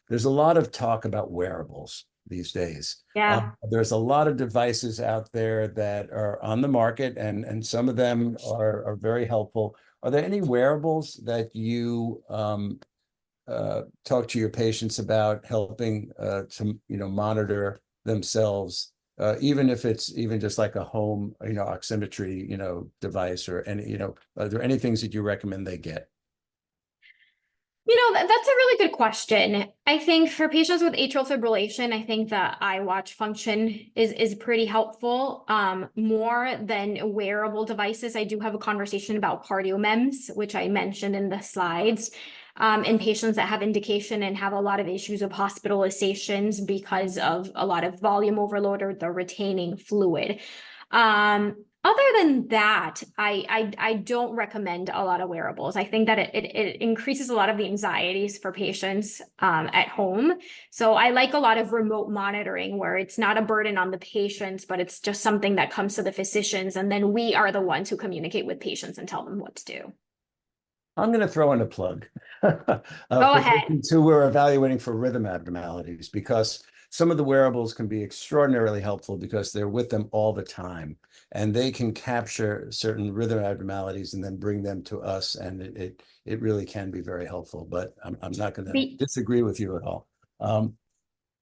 There's a lot of talk about wearables these days. Yeah. There's a lot of devices out there that are on the market, and some of them are very helpful. Are there any wearables that you talk to your patients about helping to monitor themselves, even if it's even just like a home oximetry device, or any are there any things that you recommend they get? That's a really good question. I think for patients with atrial fibrillation, I think the iWatch function is pretty helpful. More than wearable devices, I do have a conversation about CardioMEMS, which I mentioned in the slides, in patients that have indication and have a lot of issues of hospitalizations because of a lot of volume overload or the retaining fluid. Other than that, I don't recommend a lot of wearables. I think that it increases a lot of the anxieties for patients at home. So I like a lot of remote monitoring where it's not a burden on the patients, but it's just something that comes to the physicians, and then we are the ones who communicate with patients and tell them what to do. I'm going to throw in a plug Go for ahead. patients who we're evaluating for rhythm abnormalities, because some of the wearables can be extraordinarily helpful because they're with them all the time, and they can capture certain rhythm abnormalities and then bring them to us, and it really can be very helpful. But I'm not going to The- disagree with you at all.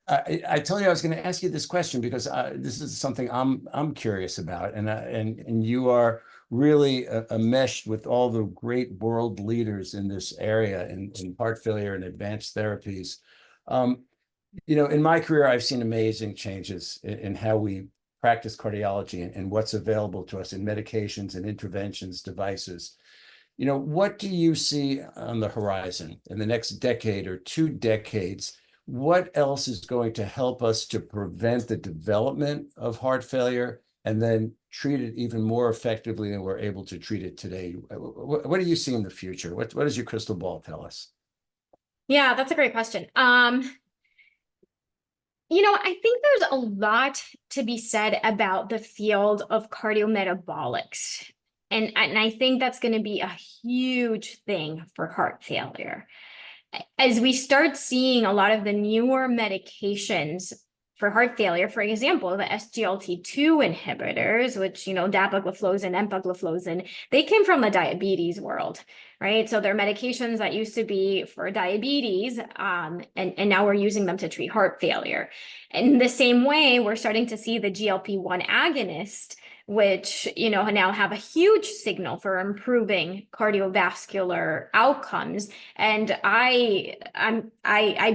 I told you I was going to ask you this question because this is something I'm curious about, and you are really enmeshed with all the great world leaders in this area in heart failure and advanced therapies. In my career, I've seen amazing changes in how we practice cardiology and what's available to us in medications and interventions, devices. What do you see on the horizon in the next decade or 2 decades? What else is going to help us to prevent the development of heart failure and then treat it even more effectively than we're able to treat it today? What do you see in the future? What does your crystal ball tell us? Yeah, that's a great question. I think there's a lot to be said about the field of cardiometabolics. And I think that's going to be a huge thing for heart failure. As we start seeing a lot of the newer medications for heart failure, for example, the SGLT2 inhibitors, which, dapagliflozin, empagliflozin, they came from the diabetes world, right? So they're medications that used to be for diabetes, and now we're using them to treat heart failure. In the same way, we're starting to see the GLP-1 agonist, which now have a huge signal for improving cardiovascular outcomes. And I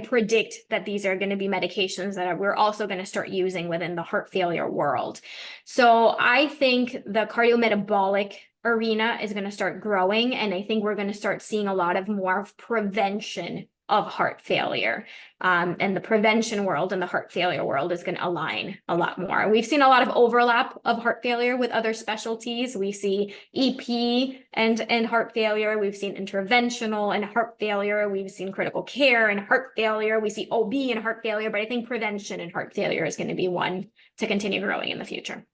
predict that these are going to be medications that we're also going to start using within the heart failure world. So I think the cardiometabolic arena is going to start growing, and I think we're going to start seeing a lot of more prevention of heart failure. And the prevention world and the heart failure world is going to align a lot more. We've seen a lot of overlap of heart failure with other specialties. We see EP and heart failure. We've seen interventional and heart failure. We've seen critical care and heart failure. We see OB and heart failure, but I think prevention and heart failure is going to be one to continue growing in the future.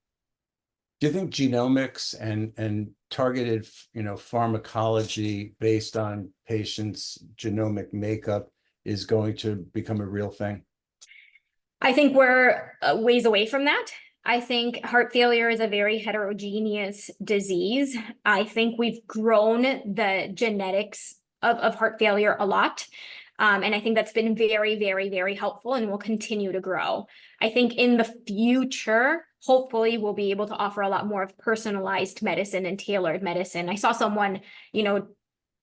Do you think genomics and targeted, pharmacology based on patients' genomic makeup is going to become a real thing? I think we're ways away from that. I think heart failure is a very heterogeneous disease. I think we've grown the genetics of heart failure a lot. And I think that's been very, very, very helpful and will continue to grow. I think in the future, hopefully we'll be able to offer a lot more of personalized medicine and tailored medicine. I saw someone,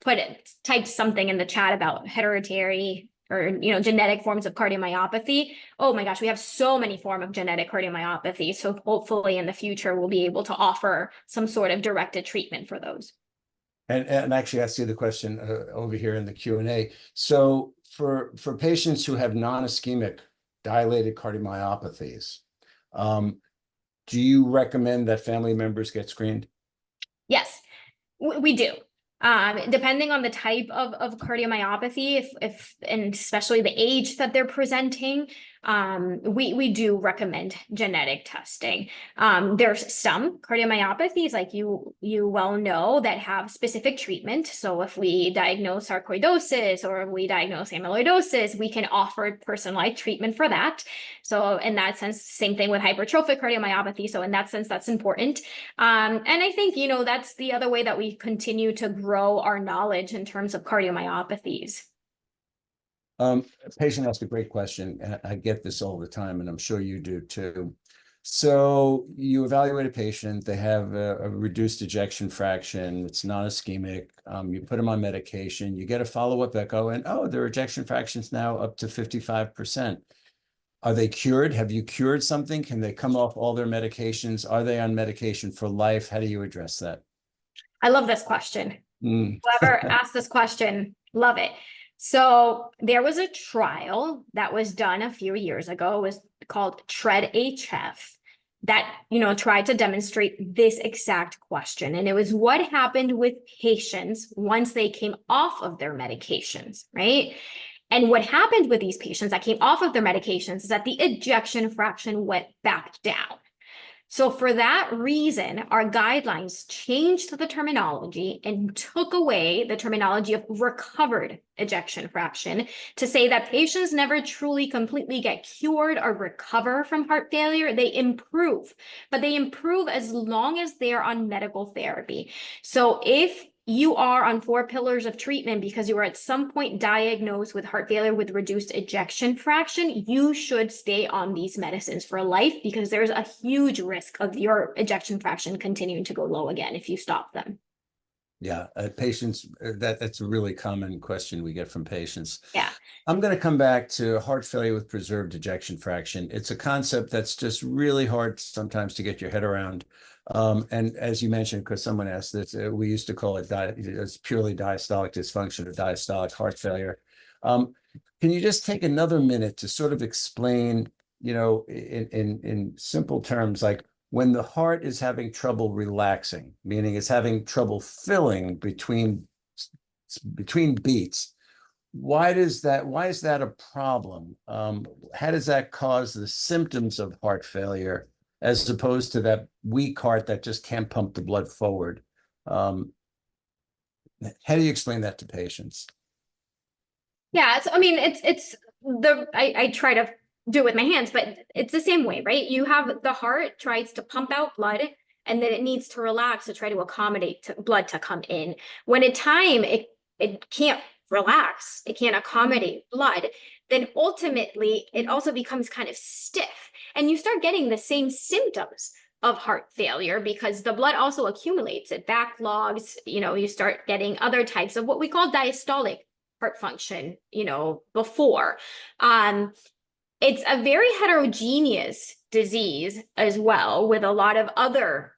typed something in the chat about hereditary or genetic forms of cardiomyopathy. Oh my gosh, we have so many forms of genetic cardiomyopathy. So hopefully in the future, we'll be able to offer some sort of directed treatment for those. And actually, I see the question over here in the Q&A. So for patients who have non-ischemic dilated cardiomyopathies, do you recommend that family members get screened? Yes, we do. Depending on the type of cardiomyopathy, if and especially the age that they're presenting, we do recommend genetic testing. There's some cardiomyopathies, like you well know, that have specific treatment. So if we diagnose sarcoidosis or if we diagnose amyloidosis, we can offer personalized treatment for that. So in that sense, same thing with hypertrophic cardiomyopathy. So in that sense, that's important. And I think, that's the other way that we continue to grow our knowledge in terms of cardiomyopathies. A patient asked a great question. And I get this all the time, and I'm sure you do too. So you evaluate a patient, they have a reduced ejection fraction, it's non-ischemic, you put them on medication, you get a follow-up echo, and oh, their ejection fraction's now up to 55%. Are they cured? Have you cured something? Can they come off all their medications? Are they on medication for life? How do you address that? I love this question. Mm. Whoever asked this question, love it. So there was a trial that was done a few years ago. It was called TREAD-HF that, tried to demonstrate this exact question. And it was what happened with patients once they came off of their medications, right? And what happened with these patients that came off of their medications is that the ejection fraction went back down. So for that reason, our guidelines changed the terminology and took away the terminology of recovered ejection fraction to say that patients never truly completely get cured or recover from heart failure. They improve, but they improve as long as they're on medical therapy. So if you are on 4 pillars of treatment because you were at some point diagnosed with heart failure with reduced ejection fraction, you should stay on these medicines for life, because there's a huge risk of your ejection fraction continuing to go low again if you stop them. Yeah, patients, that's a really common question we get from patients. Yeah. I'm going to come back to heart failure with preserved ejection fraction. It's a concept that's just really hard sometimes to get your head around. And as you mentioned, because someone asked this, we used to call it it's purely diastolic dysfunction or diastolic heart failure. Can you just take another minute to sort of explain, in simple terms, like when the heart is having trouble relaxing, meaning it's having trouble filling between beats, why is that a problem? How does that cause the symptoms of heart failure as opposed to that weak heart that just can't pump the blood forward? How do you explain that to patients? Yeah, I try to do it with my hands, but it's the same way, right? You have the heart tries to pump out blood, and then it needs to relax to try to accommodate blood to come in. When in time it can't relax, it can't accommodate blood, then ultimately it also becomes kind of stiff, and you start getting the same symptoms of heart failure because the blood also accumulates, it backlogs, you start getting other types of what we call diastolic heart function, before. It's a very heterogeneous disease as well, with a lot of other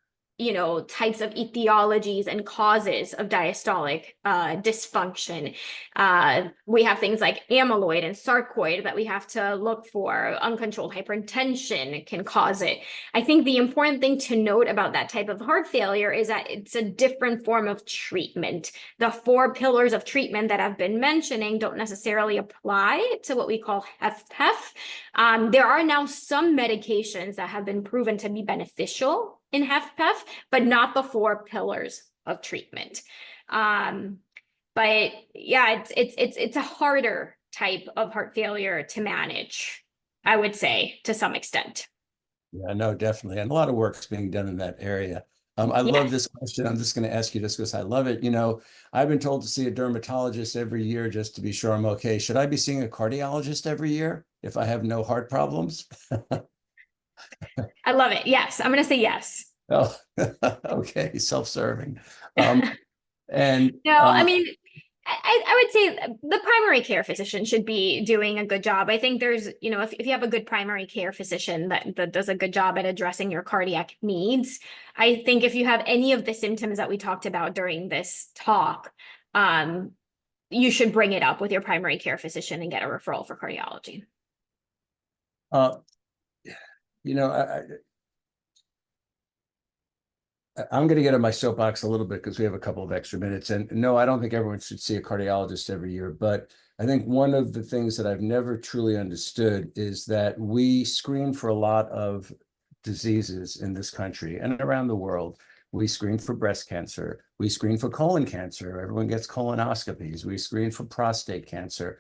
types of etiologies and causes of diastolic dysfunction. We have things like amyloid and sarcoid that we have to look for. Uncontrolled hypertension can cause it. I think the important thing to note about that type of heart failure is that it's a different form of treatment. The 4 pillars of treatment that I've been mentioning don't necessarily apply to what we call HFpEF. There are now some medications that have been proven to be beneficial in HFpEF, but not the 4 pillars of treatment. But yeah, it's a harder type of heart failure to manage, I would say, to some extent. Yeah, no, definitely. And a lot of work's being done in that area. I love this question. I'm just going to ask you this because I love it. I've been told to see a dermatologist every year just to be sure I'm okay. Should I be seeing a cardiologist every year if I have no heart problems? I love it. Yes, I'm going to say yes. Oh, okay, self-serving. And No, I mean, I would say the primary care physician should be doing a good job. I think there's, if you have a good primary care physician that does a good job at addressing your cardiac needs, I think if you have any of the symptoms that we talked about during this talk, you should bring it up with your primary care physician and get a referral for cardiology. I I'm going to get on my soapbox a little bit because we have a couple of extra minutes. And no, I don't think everyone should see a cardiologist every year. But I think one of the things that I've never truly understood is that we screen for a lot of diseases in this country and around the world. We screen for breast cancer. We screen for colon cancer. Everyone gets colonoscopies. We screen for prostate cancer.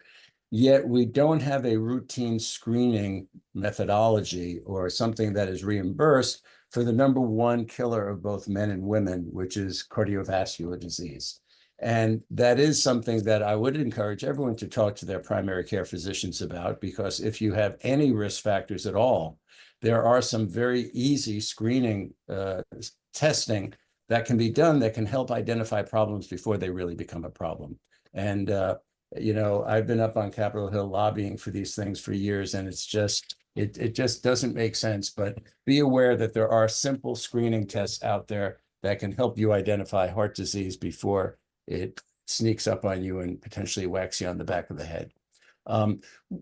Yet we don't have a routine screening methodology or something that is reimbursed for the number one killer of both men and women, which is cardiovascular disease. And that is something that I would encourage everyone to talk to their primary care physicians about, because if you have any risk factors at all, there are some very easy screening testing that can be done that can help identify problems before they really become a problem. And you know, I've been up on Capitol Hill lobbying for these things for years, and it's just, it just doesn't make sense. But be aware that there are simple screening tests out there that can help you identify heart disease before it sneaks up on you and potentially whacks you on the back of the head.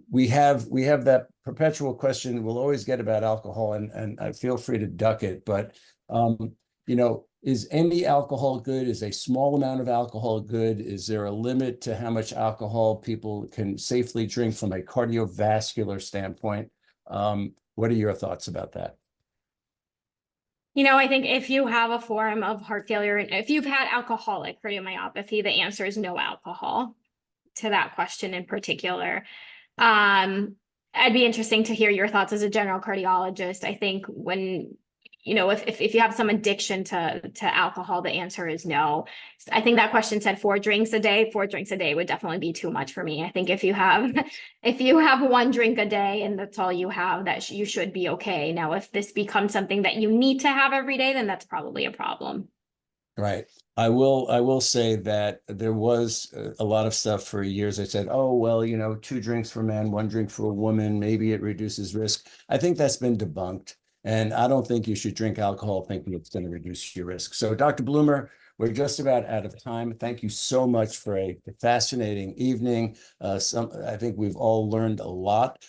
We have that perpetual question we'll always get about alcohol, and I feel free to duck it, but you know, is any alcohol good? Is a small amount of alcohol good? Is there a limit to how much alcohol people can safely drink from a cardiovascular standpoint? What are your thoughts about that? You know, I think if you have a form of heart failure, and if you've had alcoholic cardiomyopathy, the answer is no alcohol to that question in particular. I'd be interesting to hear your thoughts as a general cardiologist. I think when, you know, if you have some addiction to alcohol, the answer is no. I think that question said 4 drinks a day. 4 drinks a day would definitely be too much for me. I think if you have 1 drink a day and that's all you have, that you should be okay. Now, if this becomes something that you need to have every day, then that's probably a problem. Right. I will say that there was a lot of stuff for years. I said, oh, well, you know, 2 drinks for a man, 1 drink for a woman, maybe it reduces risk. I think that's been debunked. And I don't think you should drink alcohol thinking it's going to reduce your risk. So, Dr. Bloomer, we're just about out of time. Thank you so much for a fascinating evening. I think we've all learned a lot.